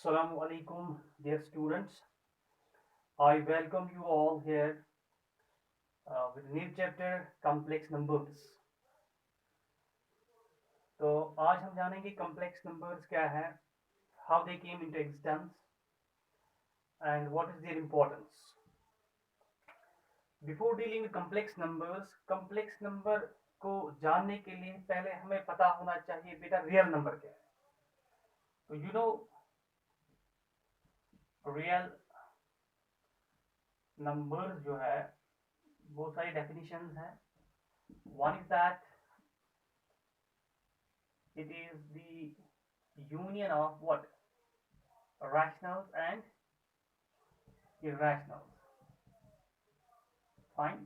Assalamu alaikum, dear students. I welcome you all here with new chapter complex numbers. तो आज हम जानेंगे complex numbers क्या है, how they came into existence, and what is their importance. Before dealing with complex number को जानने के लिए पहले हमें पता होना चाहिए बेटा रियल नंबर क्या है. तो you know real numbers जो है बहुत सारी definitions हैं. One is that it is the union of what? Rationals and irrationals. Fine.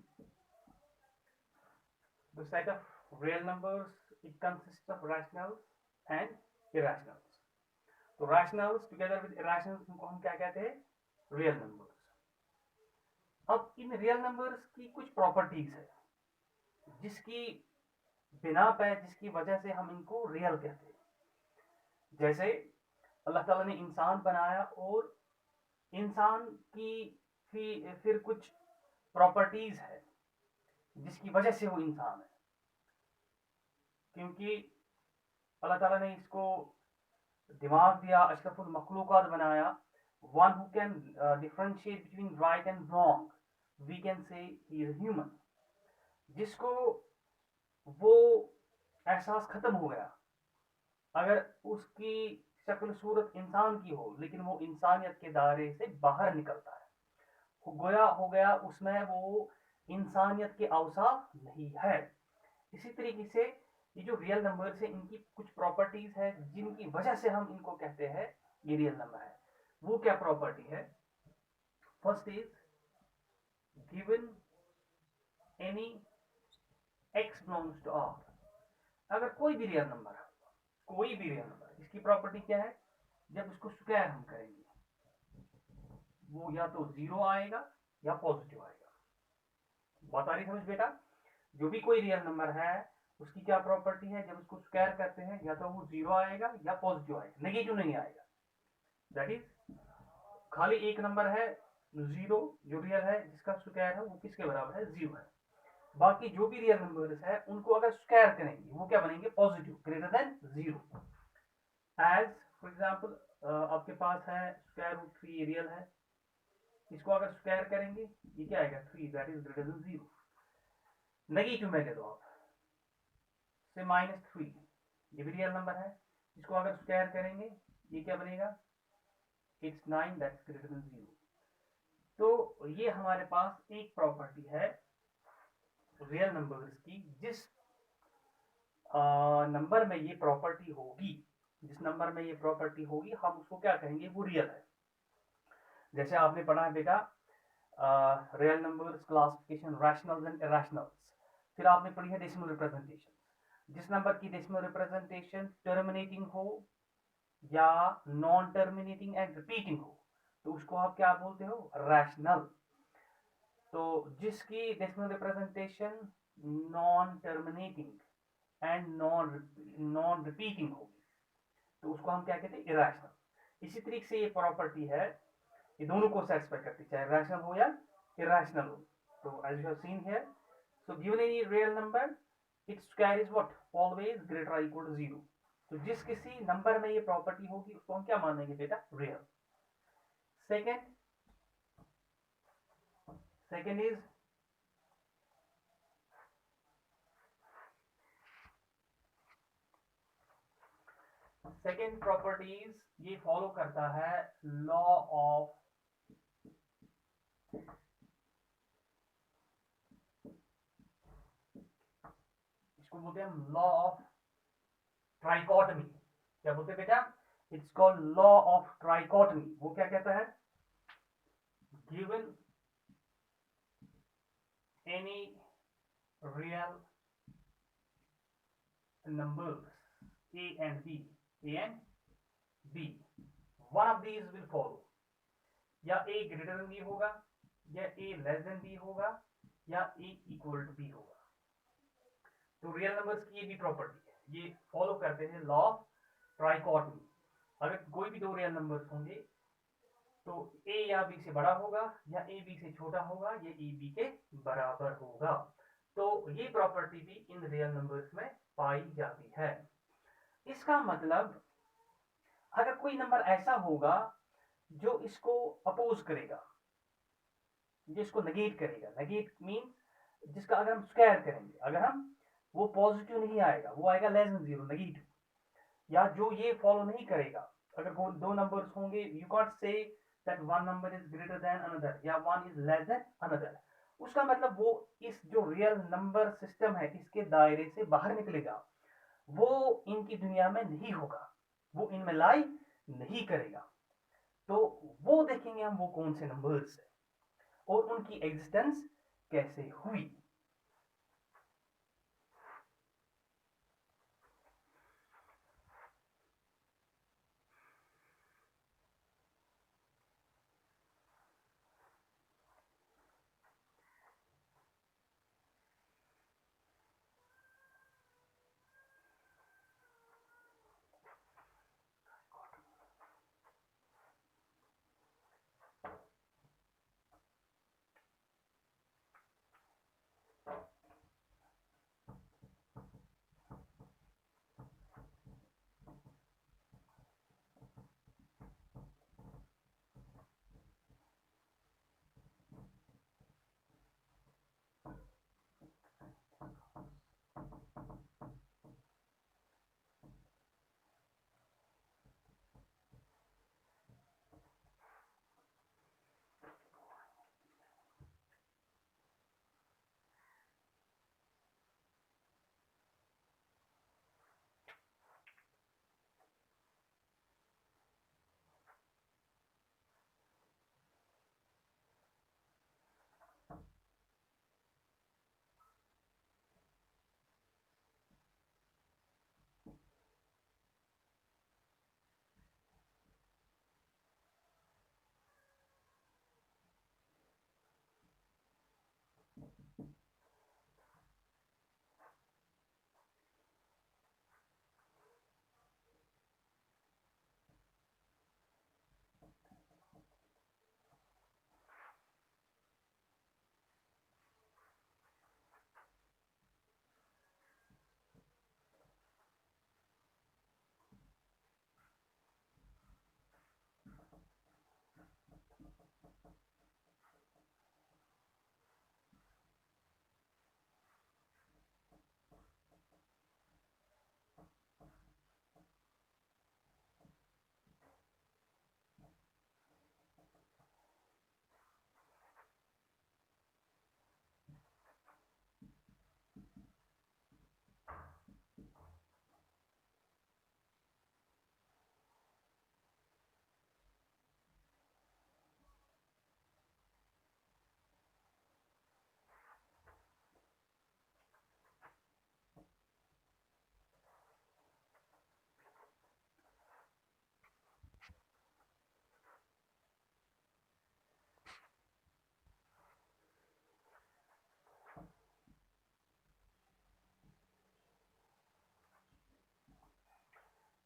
The set of real numbers, it consists of rationals and irrationals. तो rationals together with irrationals को हम क्या कहते हैं? Real numbers. अब इन real numbers की कुछ properties है जिसकी बिना पे जिसकी वजह से हम इनको real कहते हैं. जैसे अल्लाह ताला ने इंसान बनाया और इंसान की फिर कुछ प्रॉपर्टीज है जिसकी वजह से वो इंसान है, क्योंकि अल्लाह ताला ने इसको दिमाग दिया, अशरफुल मखलूकात बनाया. One who can differentiate between right and wrong, we can say he is human. जिसको वो एहसास खत्म हो गया, अगर उसकी शक्ल सूरत इंसान की हो लेकिन वो इंसानियत के दायरे से बाहर निकलता है, गोया हो गया, उसमें वो इंसानियत के औसाफ नहीं है. इसी तरीके से ये जो रियल नंबर्स है इनकी कुछ प्रॉपर्टीज है जिनकी वजह से हम इनको कहते हैं ये रियल नंबर है. वो क्या प्रॉपर्टी है? First is given any x belongs to R. अगर कोई भी रियल नंबर है, कोई भी रियल नंबर, इसकी प्रॉपर्टी क्या है? जब उसको स्क्वायर हम करेंगे वो या तो जीरो आएगा या पॉजिटिव आएगा. बात आ रही समझ बेटा? जो भी कोई रियल नंबर है उसकी क्या प्रॉपर्टी है? जब उसको स्क्वायर करते हैं या तो वो जीरो आएगा या पॉजिटिव आएगा, नेगेटिव नहीं आएगा. दैट इज खाली एक नंबर है जीरो जो रियल है, जिसका स्क्वायर है वो किसके बराबर है? जीरो है. बाकी जो भी रियल नंबर्स है उनको अगर स्क्वायर करेंगे वो क्या बनेंगे? Positive, greater than zero. As for example आपके पास है स्क्वायर रूट थ्री रियल है, इसको अगर स्क्वायर करेंगे ये क्या आएगा? Three, that is greater than zero. Negative में ले दो आप से माइनस थ्री, ये भी रियल नंबर है, इसको अगर स्क्वायर करेंगे ये क्या बनेगा? It's nine, that's greater than zero. तो ये हमारे पास एक प्रॉपर्टी है रियल नंबर्स की. जिस नंबर में ये प्रॉपर्टी होगी, जिस नंबर में ये प्रॉपर्टी होगी हम उसको क्या कहेंगे? वो रियल है. जैसे आपने पढ़ा है बेटा real numbers classification, rationals and irrationals. फिर आपने पढ़ी है डेसिमल रिप्रेजेंटेशन. जिस नंबर की डेसिमल रिप्रेजेंटेशन टर्मिनेटिंग हो या नॉन टर्मिनेटिंग एंड रिपीटिंग हो तो उसको आप क्या बोलते हो? रैशनल. तो जिसकी decimal representation non terminating and non repeating होगी तो उसको हम क्या कहते हैं? इरैशनल. इसी तरीके से ये प्रॉपर्टी है, ये दोनों को सेटिस्फाई करती है, चाहे रैशनल हो या इरैशनल हो. तो as you have seen here, so given any real number its square is what? Always greater or equal to zero. तो जिस किसी नंबर में ये प्रॉपर्टी होगी उसको हम क्या मानेंगे बेटा? Real. Second is second properties ये फॉलो करता है लॉ ऑफ इसको बोलते हैं लॉ ऑफ ट्राइकोटमी. क्या बोलते हैं बेटा? It's called law of trichotomy. वो क्या कहता है? Given any real numbers a and b, one of these will follow. या a greater than b होगा, या a less than b होगा, या a equal to b होगा. तो रियल नंबर्स की ये भी प्रॉपर्टी है, ये फॉलो करते हैं लॉ ऑफ ट्राइकोटमी. अगर कोई भी दो रियल नंबर्स होंगे तो ए या बी से बड़ा होगा या ए बी से छोटा होगा, ये ए बी के बराबर होगा। तो ये प्रॉपर्टी भी इन रियल नंबर्स में पाई जाती है। इसका मतलब अगर कोई नंबर ऐसा होगा जो इसको अपोज करेगा, जिसको नेगेट करेगा, नेगेट मीन जिसका अगर हम स्क्वायर करेंगे, अगर हम वो पॉजिटिव नहीं आएगा, वो आएगा लेस देन जीरो, नेगेटिव, या जो ये फॉलो नहीं करेगा। अगर दो नंबर्स होंगे, you can't say that one number is greater than another या one is less than another, उसका मतलब वो इस जो रियल नंबर सिस्टम है इसके दायरे से बाहर निकलेगा, वो इनकी दुनिया में नहीं होगा, वो इनमें लाई नहीं करेगा। तो वो देखेंगे हम वो कौन से नंबर्स है और उनकी एग्जिस्टेंस कैसे हुई।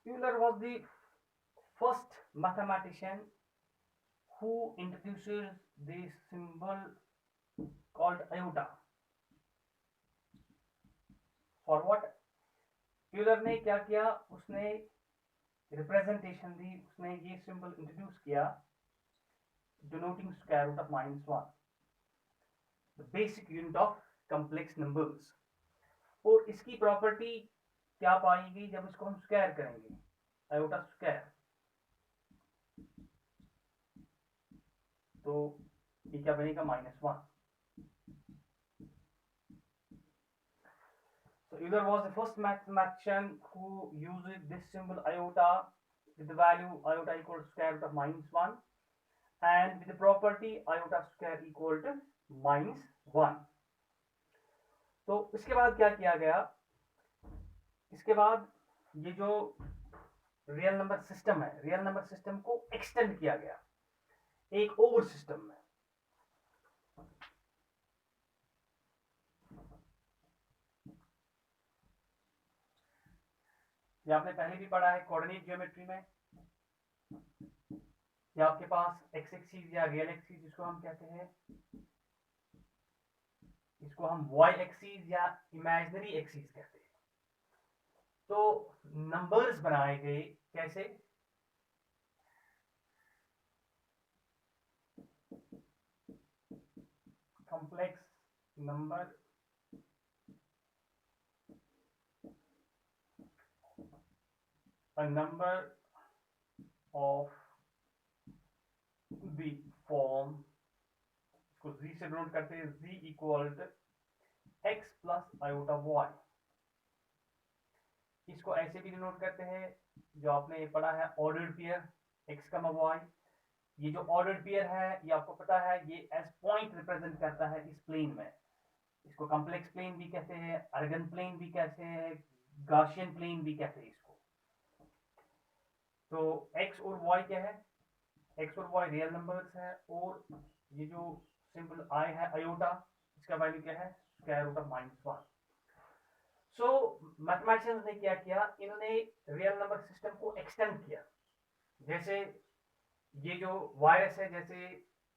Euler was the first mathematician who introduces the symbol called iota. For what? Euler ने क्या किया, उसने रिप्रेजेंटेशन दी, उसने ये सिंबल इंट्रोड्यूस किया denoting square root of -1, the basic unit of complex numbers. और इसकी प्रॉपर्टी क्या पाई गई जब इसको हम स्क्वायर करेंगे, आयोटा स्क्वायर, तो ये क्या बनेगा -1। So Euler was the first mathematician who used this symbol iota with the value iota equal to square root of -1 and with the property iota square equal to -1। तो इसके बाद क्या किया गया, इसके बाद ये जो रियल नंबर सिस्टम है, रियल नंबर सिस्टम को एक्सटेंड किया गया एक और सिस्टम में। ये आपने पहले भी पढ़ा है कोऑर्डिनेट ज्योमेट्री में, या आपके पास एक्स एक्सीज या रियल एक्सीज जिसको हम कहते हैं, इसको हम वाई एक्सीज या इमेजिनरी एक्सीज कहते हैं। तो नंबर्स बनाए गए कैसे, complex number a number of the form, इसको z से डिनोट करते हैं, z equal to x plus iota y। इसको ऐसे भी डिनोट करते हैं जो आपने पढ़ा है ऑर्डर्ड पेयर x, y। ये जो ऑर्डर्ड पेयर है ये आपको पता है ये एज पॉइंट रिप्रेजेंट करता है इस प्लेन में। इसको कॉम्प्लेक्स प्लेन भी कहते हैं, अर्गन प्लेन भी कहते हैं, गाशियन प्लेन भी कहते हैं इसको। तो x और y क्या है, x और y रियल नंबर्स है, और ये जो सिंबल i है आयोटा, इसका वैल्यू क्या है, square root of -1। So mathematicians ने क्या किया, इन्होंने रियल नंबर सिस्टम को एक्सटेंड किया। जैसे ये जो वायरस है जैसे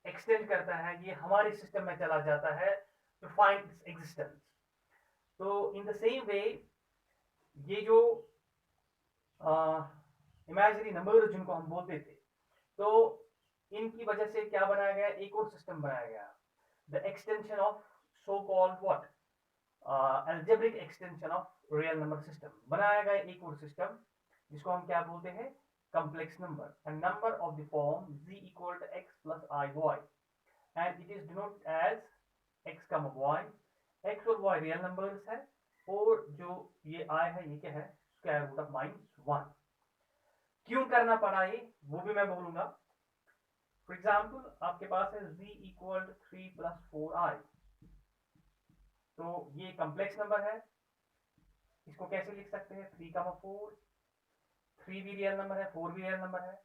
एक्सटेंड करता है, ये हमारे सिस्टम में चला जाता है टू फाइंड इट्स एग्जिस्टेंस। तो इन द सेम वे ये जो इमेजिनरी नंबर जिनको हम बोलते थे, तो इनकी वजह से क्या बनाया गया, एक और सिस्टम बनाया गया, the extension of so called what, algebraic extension of real number system. बनाया गया एक और सिस्टम जिसको हम क्या बोलते हैं, complex number, a number of the form z equal to x plus I y, and it is denoted as x comma y। x और y रियल नंबर्स है, और जो ये I है ये क्या है, स्क्वायर रूट ऑफ -1। क्यों करना पड़ा ये वो भी मैं बोलूंगा। फॉर एग्जाम्पल आपके पास है z equal to 3 plus 4i, तो ये कॉम्प्लेक्स नंबर है, इसको कैसे लिख सकते हैं, 3 comma 4, 3 भी रियल नंबर है, 4 भी रियल नंबर है।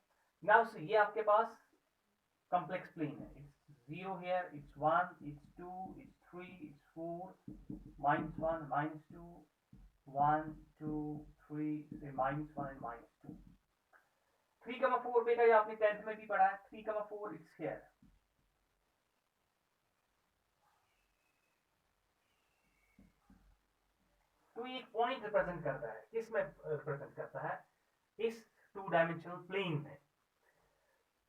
नाउ से ये आपके पास कॉम्प्लेक्स प्लेन है, it's 0 here, it's 1, it's 2, it's 3, it's 4, -1, -2, 1, 2, 3 से -1 -2। 3 comma 4 बेटा ये आपने 10th में भी पढ़ा है, 3 comma 4 इट्स हियर। तो ये एक पॉइंट रिप्रेजेंट करता है, किसमें रिप्रेजेंट करता है, इस 2 डायमेंशनल प्लेन में।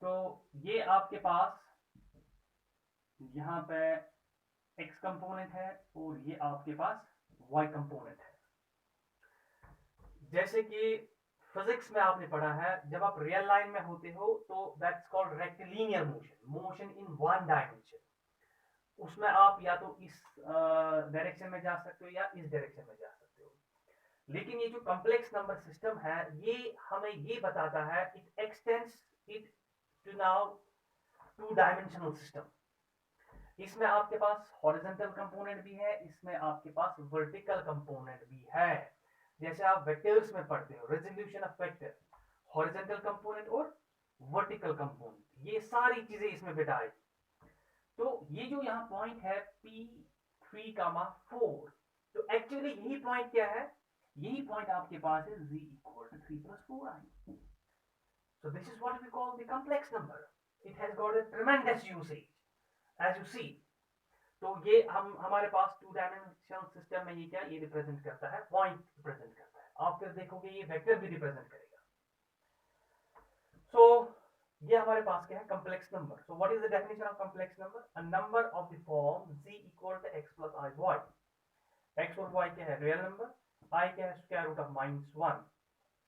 तो ये आपके पास यहाँ पे x कंपोनेंट है और ये आपके पास y कंपोनेंट है। जैसे कि फिजिक्स में आपने पढ़ा है, जब आप रियल लाइन में होते हो तो that's called rectilinear motion, motion in one dimension. उसमें आप या तो इस डायरेक्शन में जा सकते हो या इस डायरेक्शन में जा सकते हो। लेकिन ये जो कॉम्प्लेक्स नंबर सिस्टम है ये हमें ये बताता है, it extends it to now 2 dimensional system. इसमें आपके पास हॉरिजॉन्टल कंपोनेंट भी है, इसमें आपके पास वर्टिकल कंपोनेंट भी है। जैसे आप वेक्टर्स में पढ़ते हो, resolution of vector, horizontal component और वर्टिकल कंपोनेंट, ये सारी चीजें इसमें बेटा आई। तो ये जो यहाँ पॉइंट है P3, 4, तो एक्चुअली यही पॉइंट क्या है, यही पॉइंट आपके पास है z equal to 3 plus 4i। So this is what we call the complex number. It has got a tremendous usage, as you see। तो ये हमारे पास 2 डायमेंशनल सिस्टम में ये क्या, ये रिप्रेजेंट करता है, पॉइंट रिप्रेजेंट करता है। आप फिर देखोगे ये वेक्टर भी रिप्रेजेंट करेगा। सो ये हमारे पास क्या है, complex number. So what is the definition of complex number, a number of the form z equal to x plus i y। x और y क्या है, रियल नंबर, i क्या है, square root of -1।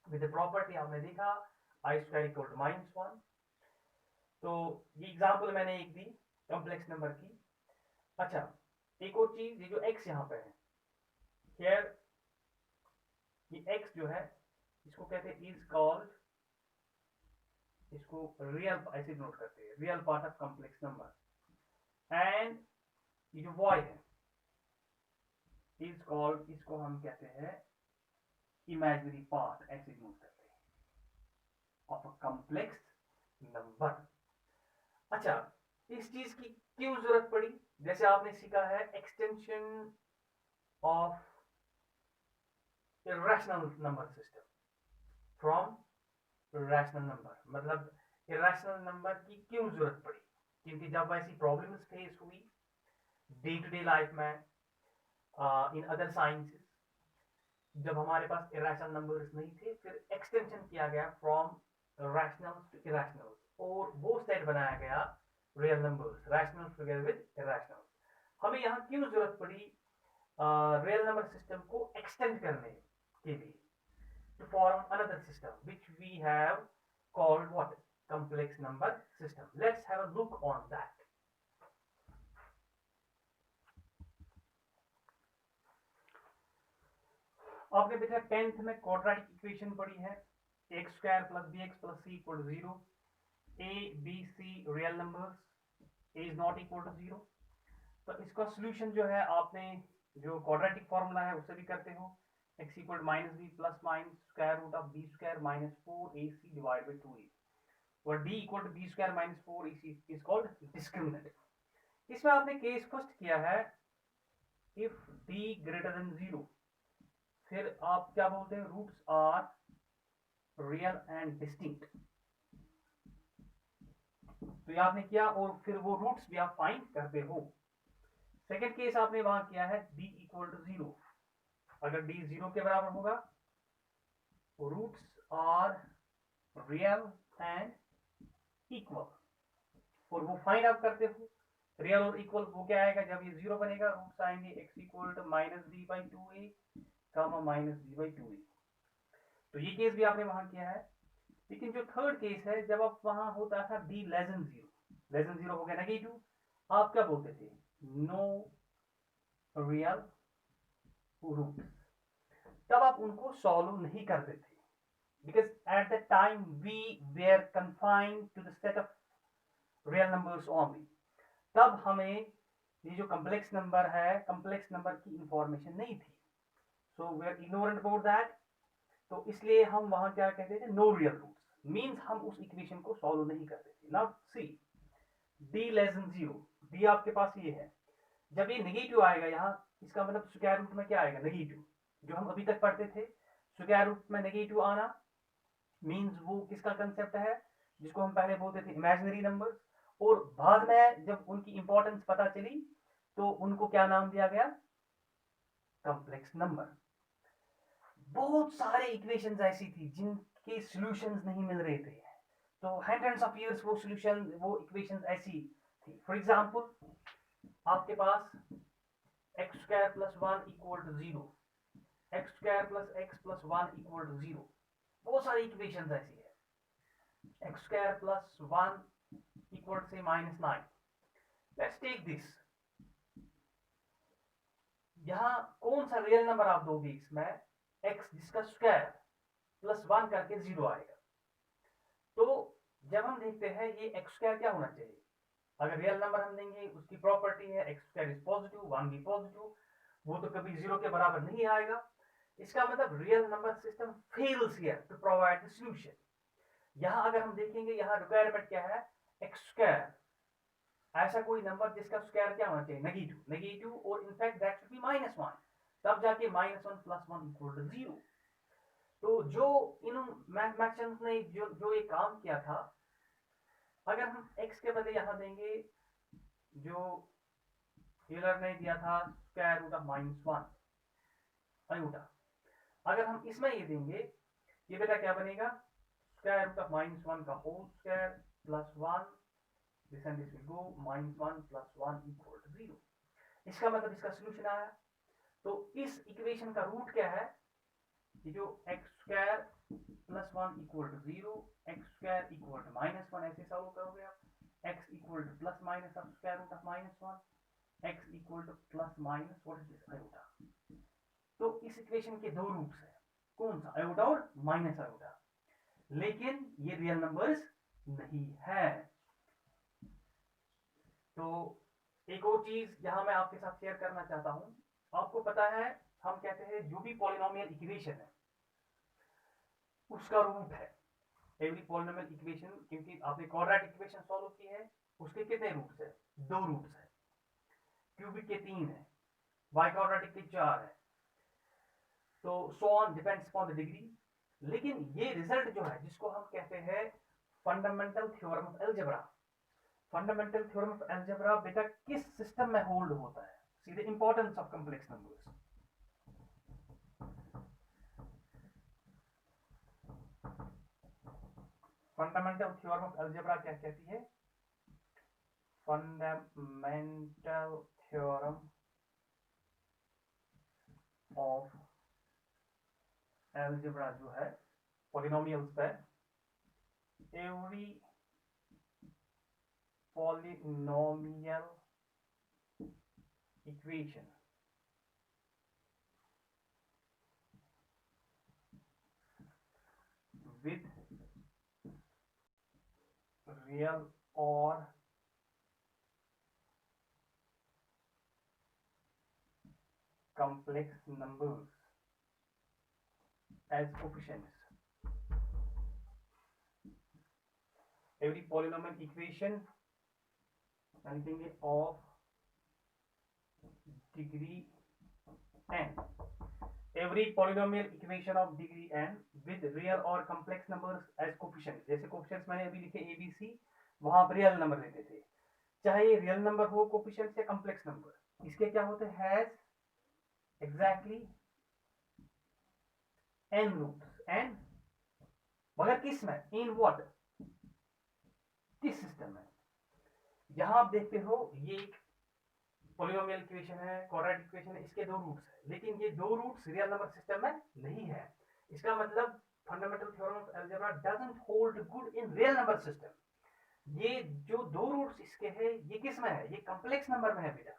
With the property आपने देखा i square equal to -1। तो ये example मैंने एक दी कॉम्प्लेक्स नंबर की। अच्छा एक और चीज, ये जो x यहाँ पे है, हियर ये x जो है इसको कहते हैं इज कॉल्ड, इसको रियल ऐसे नोट करते हैं, real part of complex number. And ये जो y है इज कॉल्ड, इसको हम कहते हैं इमेजिनरी पार्ट, ऐसे नोट करते हैं, ऑफ अ कॉम्प्लेक्स नंबर। अच्छा इस चीज की क्यों जरूरत पड़ी, जैसे आपने सीखा है extension of irrational number system from rational number, मतलब इरेशनल नंबर की क्यों जरूरत पड़ी? क्योंकि जब ऐसी प्रॉब्लम्स फेस हुई डे टू डे लाइफ में, इन अदर साइंसेस, जब हमारे पास इरेशनल नंबर्स नहीं थे, फिर एक्सटेंशन किया गया फ्रॉम रैशनल टू इरेशनल, और वो सेट बनाया गया real numbers, rational together with irrational. हमें यहाँ क्यों जरूरत पड़ी रियल नंबर सिस्टम को एक्सटेंड करने के लिए, to form another system which we have called what? Complex number system. Let's have a look on that. आपने बेटा 10th में क्वाड्रेटिक इक्वेशन पढ़ी है, x square plus b x plus c equal to 0, a b c real numbers, a is not equal to 0। तो इसका solution जो है आपने जो क्वाड्रेटिक फॉर्मूला है उससे भी करते हो, x equal minus b plus minus square root of b square minus 4ac divide by 2a, और d equal to b square minus 4ac is called discriminant. इसमें आपने केस फर्स्ट किया है इफ d ग्रेटर देन 0, फिर आप क्या बोलते हैं, roots are real and distinct. तो ये आपने किया और फिर वो रूट्स भी आप फाइंड करते हो। सेकेंड केस आपने वहां किया है d इक्वल टू 0, अगर d 0 के बराबर होगा, roots are real and equal, और वो फाइंड आप करते हो। रियल और इक्वल वो क्या आएगा, जब ये 0 बनेगा, रूट्स आएंगे x equal to minus b by 2a comma minus b by 2a। तो ये केस भी आपने वहां किया है। लेकिन जो थर्ड केस है, जब आप वहां होता था d less than 0, less than 0 हो गया नेगेटिव, आप क्या बोलते थे, नो रियल रूट, तब आप उनको सॉल्व नहीं करते थे, because at that time we were confined to the set of real numbers only। तब हमें ये जो कम्प्लेक्स नंबर है, कम्प्लेक्स नंबर की इंफॉर्मेशन नहीं थी, so we are ignorant about that. तो इसलिए हम वहां क्या कहते थे, नो रियल रूट्स, मींस हम उस इक्वेशन को सॉल्व नहीं करते थे। Now see d less than 0, d आपके पास ये है, जब ये नेगेटिव आएगा यहाँ, इसका मतलब स्क्वायर रूट में क्या आएगा, नेगेटिव। जो हम अभी तक पढ़ते थे, स्क्वायर रूट में नेगेटिव आना मींस वो किसका कंसेप्ट है, जिसको हम पहले बोलते थे इमेजिनरी नंबर्स, और बाद में जब उनकी इंपॉर्टेंस पता चली तो उनको क्या नाम दिया गया, कॉम्प्लेक्स नंबर। बहुत सारे इक्वेशंस ऐसी थी जिनके सॉल्यूशंस नहीं मिल रहे थे, तो हंड्रेड्स ऑफ इयर्स वो सॉल्यूशन, वो इक्वेशंस ऐसी थी। फॉर एग्जांपल, आपके पास x square plus 1 equal to 0, x square plus x plus 1 equal to 0, बहुत सारी इक्वेशंस ऐसी है। एक्स स्क्वायर प्लस 1 इक्वल से माइनस 9। लेट्स टेक दिस, यहां कौन सा रियल नंबर आप दोगे इसमें, x जिसका स्क्वायर प्लस 1 करके 0 आएगा। तो जब हम देखते हैं ये एक्स स्क्वायर क्या होना चाहिए, अगर रियल नंबर हम देंगे, उसकी प्रॉपर्टी है एक्स स्क्वायर इज पॉजिटिव, 1 भी पॉजिटिव, वो तो कभी 0 के बराबर नहीं आएगा। इसका मतलब real number system fails here to provide the solution. यहां अगर हम देखेंगे, यहां रिक्वायरमेंट क्या है, एक्स स्क्वायर, ऐसा कोई नंबर जिसका स्क्वायर क्या होना चाहिए, नेगेटिव, नेगेटिव, और इनफैक्ट दैट शुड बी -1, तब जाके -1 प्लस 1 इक्वल टू 0। तो जो इन मैथमेटिशियंस ने जो ये काम किया था, अगर हम x के बदले यहां देंगे जो टेलर ने दिया था स्क्वायर रूट ऑफ -1 अयूटा, अगर हम इसमें ये देंगे, ये बेटा क्या बनेगा, स्क्वायर रूट ऑफ -1 का whole square plus 1, this and this will go, -1 plus 1 equal to 0। इसका मतलब इसका सॉल्यूशन आया। तो इस इक्वेशन का रूट क्या है, ये जो x square plus 1 equal to 0, x square equal to -1, ऐसे सॉल्व करोगे आप, x equal to plus minus of square root of -1, x equal to plus minus what is this, iota. तो इस इक्वेशन के दो रूट्स है, कौन सा, आयोटा और माइनस आयोटा, लेकिन ये रियल नंबर्स नहीं है। तो एक और चीज यहां मैं आपके साथ शेयर करना चाहता हूं, आपको पता है हम कहते हैं जो भी पॉलिनोमियल इक्वेशन है उसका रूट है एवरी पॉलिनोमियल इक्वेशन, क्योंकि आपने क्वाड्रेटिक इक्वेशन सॉल्व की है, उसके कितने रूट्स है, दो रूट्स है, क्यूबिक के 3 है, बाइक्वाड्रेटिक के 4 है। तो so on depends upon the degree. लेकिन ये रिजल्ट जो है जिसको हम कहते हैं fundamental theorem of algebra, fundamental theorem of algebra बेटा किस सिस्टम में होल्ड होता है? See the importance of complex numbers. Fundamental theorem of algebra क्या कहती है? फंडामेंटल थ्योरम ऑफ अलजेब्रा जो है पॉलिनोमियल्स पे, every polynomial equation with real or complex numbers as coefficients. Every polynomial equation anything of degree n, every polynomial equation of degree n with real or complex numbers as coefficients. जैसे coefficients मैंने अभी लिखे a b c, वहां पर real number देते थे, चाहे ये रियल नंबर हो कोएफिशिएंट्स या कॉम्प्लेक्स नंबर, इसके क्या होते हैं? Has exactly n roots, n मगर किस में? In what? किस सिस्टम में? यहां आप देखते हो ये एक पॉलिनोमियल इक्वेशन है, क्वाड्रेटिक इक्वेशन है, इसके दो रूट्स है, लेकिन ये दो रूट्स रियल नंबर सिस्टम में नहीं है। इसका मतलब fundamental theorem of algebra doesn't hold good in real number system. ये जो दो रूट्स इसके हैं ये किस में है? ये कॉम्प्लेक्स नंबर में है बेटा।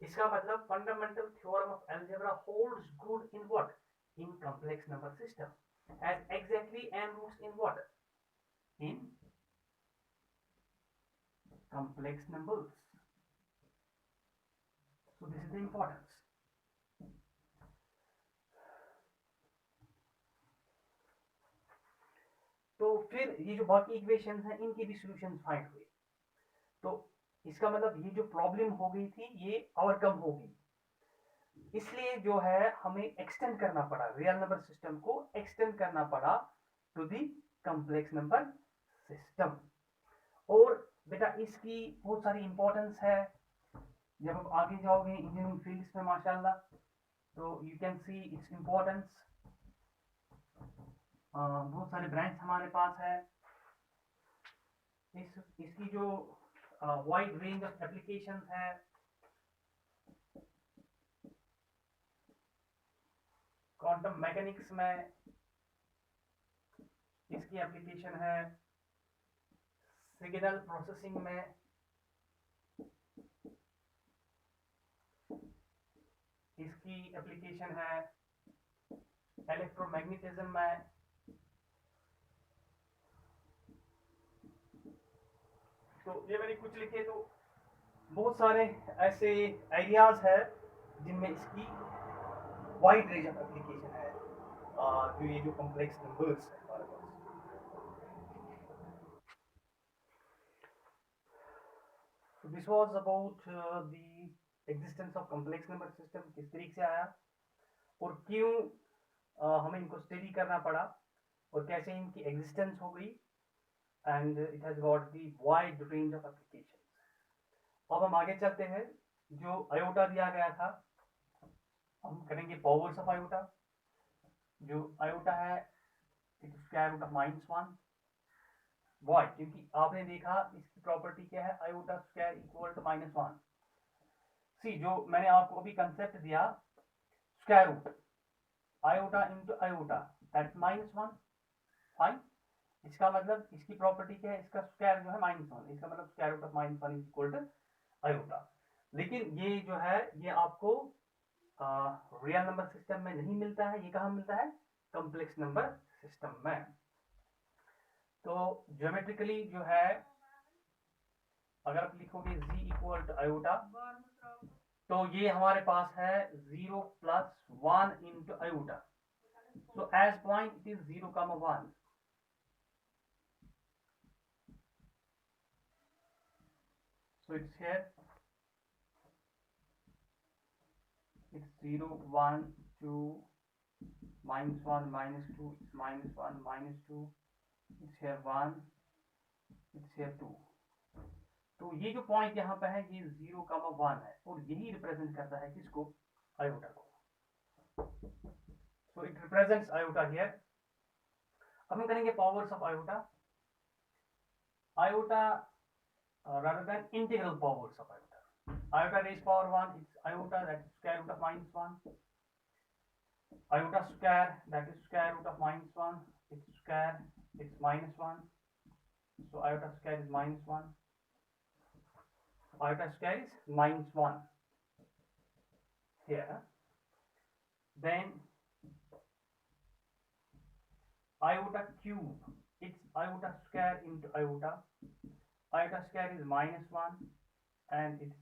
इसका मतलब fundamental theorem of algebra holds good in what? In complex number system, as exactly n roots in what? In complex numbers. So this is the importance. तो फिर ये जो बाकी इक्वेशंस हैं इनकी भी सॉल्यूशंस फाइंड हुए, तो इसका मतलब ये जो प्रॉब्लम हो गई थी ये ओवरकम हो गई। इसलिए जो है हमें एक्सटेंड करना पड़ा, रियल नंबर सिस्टम को एक्सटेंड करना पड़ा to the complex number system. और बेटा इसकी बहुत सारी इंपॉर्टेंस है, जब आप आगे जाओगे इंजीनियरिंग फील्ड्स में माशाल्लाह, तो you can see its importance. बहुत सारे ब्रांच हमारे पास है, इसकी जो वाइड रेंज ऑफ एप्लीकेशंस है, क्वांटम मैकेनिक्स में इसकी एप्लीकेशन है, सिग्नल प्रोसेसिंग में, इसकी एप्लीकेशन है, इलेक्ट्रोमैग्नेटिज्म में, तो ये मैंने कुछ लिखे, तो बहुत सारे ऐसे आइडियाज है जिनमें इसकी वाइड रेंज ऑफ एप्लीकेशन है, जो ये जो कॉम्प्लेक्स नंबर्स है हमारे पास। So this was about the existence of complex number system, किस तरीके से आया और क्यों हमें इनको स्टडी करना पड़ा और कैसे इनकी एग्जिस्टेंस हो गई, and it has got the wide range of application. अब हम आगे चलते हैं, जो आयोटा दिया गया था हम करेंगे पावर्स ऑफ आयोटा। जो आयोटा है it square root of -1, why, क्योंकि आपने देखा इसकी प्रॉपर्टी क्या है, iota square equal to -1। See जो मैंने आपको अभी कंसेप्ट दिया, square root iota into iota that's -1, fine. इसका मतलब इसकी प्रॉपर्टी क्या है, इसका स्क्वायर जो है -1, इसका मतलब square root of -1 is equal to iota. लेकिन ये जो है ये आपको रियल नंबर सिस्टम में नहीं मिलता है, ये कहाँ मिलता है? कॉम्प्लेक्स नंबर सिस्टम में। तो ज्योमेट्रिकली जो है अगर आप लिखोगे z इक्वल टू आयोटा, तो ये हमारे पास है 0 + 1 into iota, so as point it is 0, 1, so it's here, it's 0, 1, 2, -1, -2, it's -1, -2, it's here 1, it's here 2. तो ये जो पॉइंट यहाँ पे है ये 0,1 है और यही रिप्रेजेंट करता है किसको, आयोटा को. So it represents iota here. अब हम करेंगे powers of iota. Iota rather than integral powers of iota. Iota raised power 1 is iota, that is square root of -1. Iota square, that is square root of -1. It's square, it's -1. So iota square is -1. Iota square is -1 here. Then iota cube, it's iota square into iota. Iota square is -1 and it's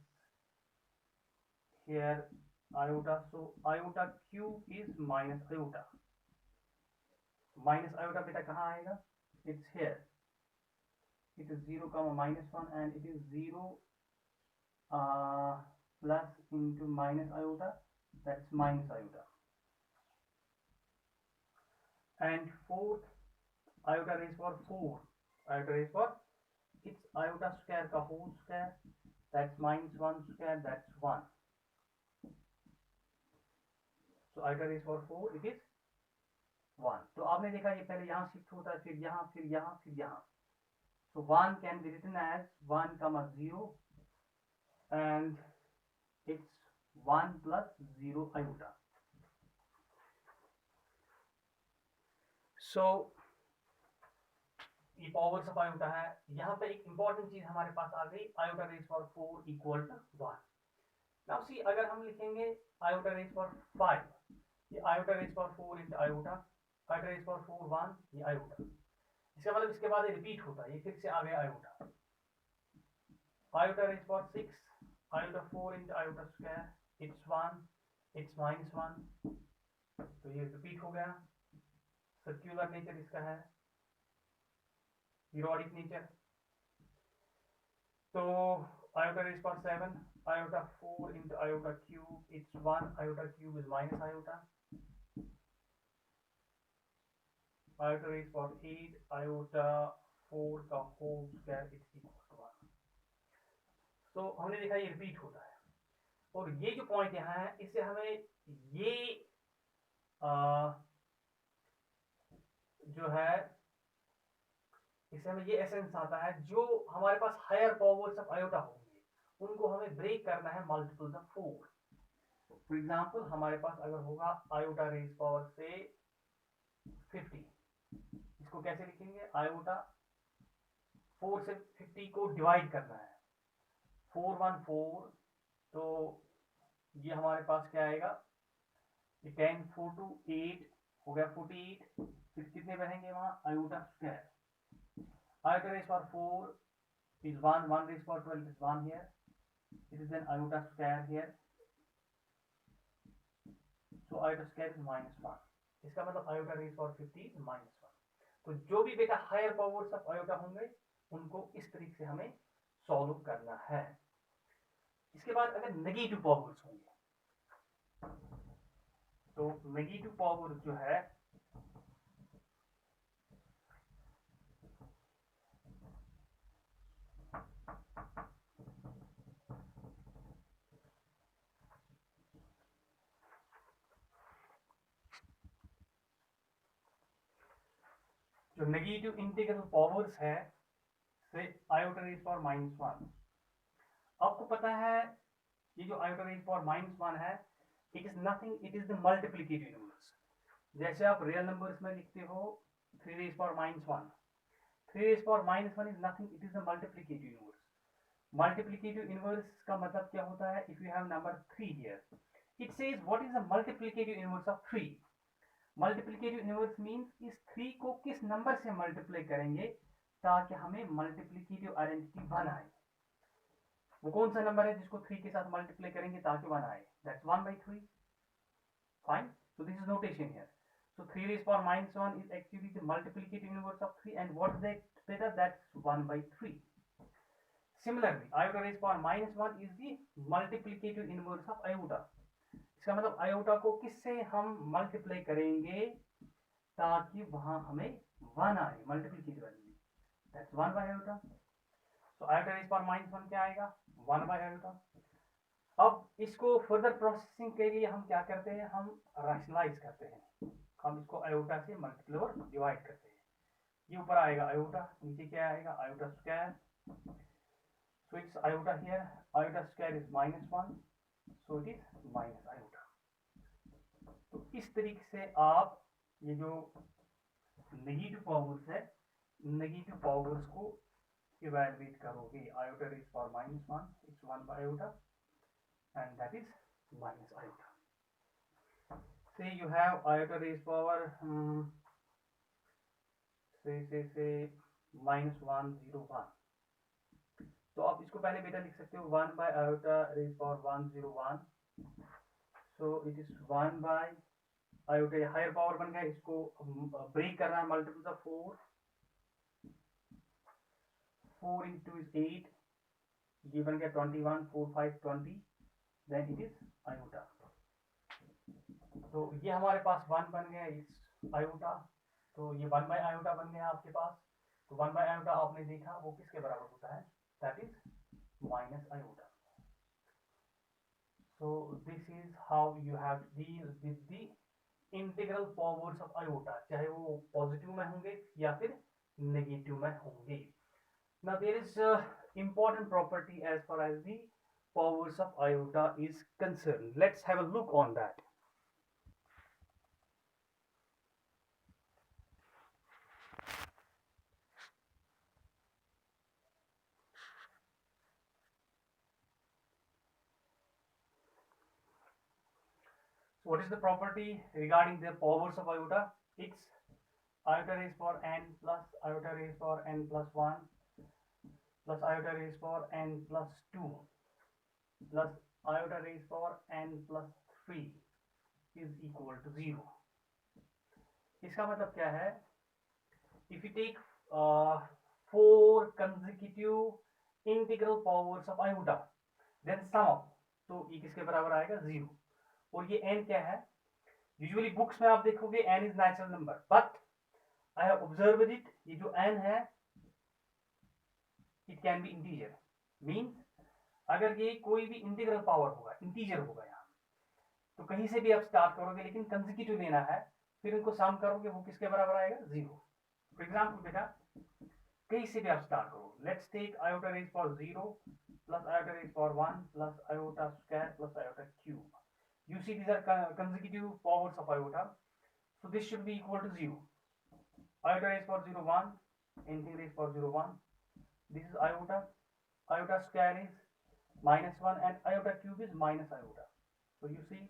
here iota, so iota cube is minus iota. Minus iota beta कहाँ आएगा, it's here. It is 0, -1 and it is 0 plus into minus iota, that's minus iota. And fourth, iota raised for 4. Iota raised for, it's iota square का whole square, that's -1 square, that's 1. So iota raised for 4, it is 1. तो आपने देखा ये पहले यहाँ shift होता है, फिर यहाँ, फिर यहाँ, फिर यहाँ. So 1 can be written as 1, 0 and it's 1 plus 0 iota. So ये पावर्स ऑफ आयोटा है. यहाँ पे एक इंपॉर्टेंट चीज हमारे पास आ गई, iota raise for 4 equal to 1. Now see, अगर हम लिखेंगे आयोटा रेज फॉर 5, ये iota raise for 4 into iota, iota raise for 4 1, ये आयोटा. इसका मतलब इसके बाद ये रिपीट होता है, ये फिर से आ गया iota. Iota raise for 6, iota 4 into iota square, it's 1, it's -1, तो ये रिपीट हो गया. सर्क्यूलर नेचर इसका है, periodic nature. So iota raised for 7, iota 4 into iota cube, it's 1, iota cube is minus iota. Iota raised for 8, iota 4 का whole square, it's equal to 1. So हमने देखा ये रिपीट होता है. और ये जो पॉइंट यहाँ है, इससे हमें ये जो है, इससे हमें ये एसेंस आता है, जो हमारे पास हायर पावर्स ऑफ आयोटा होंगे उनको हमें ब्रेक करना है मल्टीपल्स ऑफ 4. फॉर एग्जांपल हमारे पास अगर होगा आयोटा रेज पावर से 50, इसको कैसे लिखेंगे, आयोटा 4 से 50 को डिवाइड करना है, 4 1 4, तो ये हमारे पास क्या आएगा, ये 10 4 2 8 हो गया 48. फिर कितने बनेंगे वहां, iota square. Iota raised for 4 is 1, 1 raised for 12 is 1 here. It is then iota square here. So iota square is -1. इसका मतलब iota raised for 50 is -1. तो जो भी बेटा हायर पावर्स ऑफ आयोटा होंगे उनको इस तरीके से हमें सॉल्व करना है. इसके बाद अगर नेगेटिव पावर्स होंगे तो नेगेटिव पावर जो है जो नेगेटिव इंटीग्रल पावर्स है से आयोटा रेज पावर -1. आपको पता है ये जो आयोटा रेज पावर -1 है, it is nothing, it is the multiplicative universe. जैसे आप रियल नंबर्स में लिखते हो 3 raise power -1, 3 raise power -1 is nothing, it is the multiplicative universe. Multiplicative universe का मतलब क्या होता है, if you have number 3 here, it says what is the multiplicative universe of 3. Multiplicative universe means इस 3 को किस नंबर से मल्टीप्लाई करेंगे ताकि हमें मल्टीप्लिकेटिव आइडेंटिटी 1 आए. वो कौन सा नंबर है जिसको 3 के साथ मल्टीप्लाई करेंगे ताकि 1 आए, that's 1/3. Fine, so this is notation here. So 3 raised power -1 is actually the multiplicative inverse of 3, and what is that beta, that's 1/3. Similarly, iota raised power -1 is the multiplicative inverse of iota. इसका मतलब iota को किससे हम multiply करेंगे ताकि वहां हमें 1 आए, मल्टीपल की वैल्यू, दैट्स 1 बाय आयोटा। तो आयोटा रेज पावर -1 क्या आएगा, 1 बाय आयोटा। अब इसको फर्दर प्रोसेसिंग के लिए हम क्या करते हैं, हम रैशनलाइज करते हैं, हम इसको आयोटा से मल्टीप्लाई और डिवाइड करते हैं। ये ऊपर आएगा आयोटा, नीचे क्या आएगा iota square, so it's iota here, iota square is -1, so it is minus iota। तो इस तरीके से आप ये जो नेगेटिव पावर्स है, नेगेटिव पावर्स को इवैल्यूएट करोगे। Iota raise power -1, it's 1 by iota and that is minus iota। Say you have iota raised power say -101, तो आप इसको पहले बेटा लिख सकते हो 1 by iota raised power 101, so it is 1 by iota, higher power बन गया, इसको ब्रेक करना है, मल्टीपल ऑफ 4 into is 8, ये बन गया 21, 4 5 20, then it is iota। तो ये हमारे पास 1 बन गया इस आयोटा, तो ये 1 बाय आयोटा बन गया आपके पास। तो 1 बाय आयोटा आपने देखा वो किसके बराबर होता है, that is minus iota. So this is how you have deal with the integral powers of iota, चाहे वो पॉजिटिव में होंगे या फिर नेगेटिव में होंगे। Now there is a important property as far as the powers of iota is concerned. Let's have a look on that. So what is the property regarding the powers of iota? It's iota raised power n plus iota raised power n plus 1 plus iota raised power n plus 2 plus iota raised power n plus 3 is equal to 0। इसका मतलब क्या है, if you take 4 consecutive integral powers of iota then sum up, तो ये किसके बराबर आएगा 0। और ये n क्या है, यूजुअली बुक्स में आप देखोगे n is natural number, but I have observed it, ये जो n है it can be integer. Means अगर ये कोई भी इंटीग्रल पावर होगा, इंटीजर होगा यहाँ, तो कहीं से भी आप स्टार्ट करोगे, लेकिन कंसेक्यूटिव लेना है, फिर इनको सम करोगे, वो किसके बराबर आएगा 0। फॉर एग्जाम्पल बेटा कहीं से भी आप स्टार्ट करो, let's take iota raise power 0 plus iota raise power 1 plus iota square plus iota cube. You see these are consecutive powers of iota, so this should be equal to 0। Iota raised power 0 1, anything raised power 0 1, this is iota, iota square is -1 and iota cube is minus iota। So you see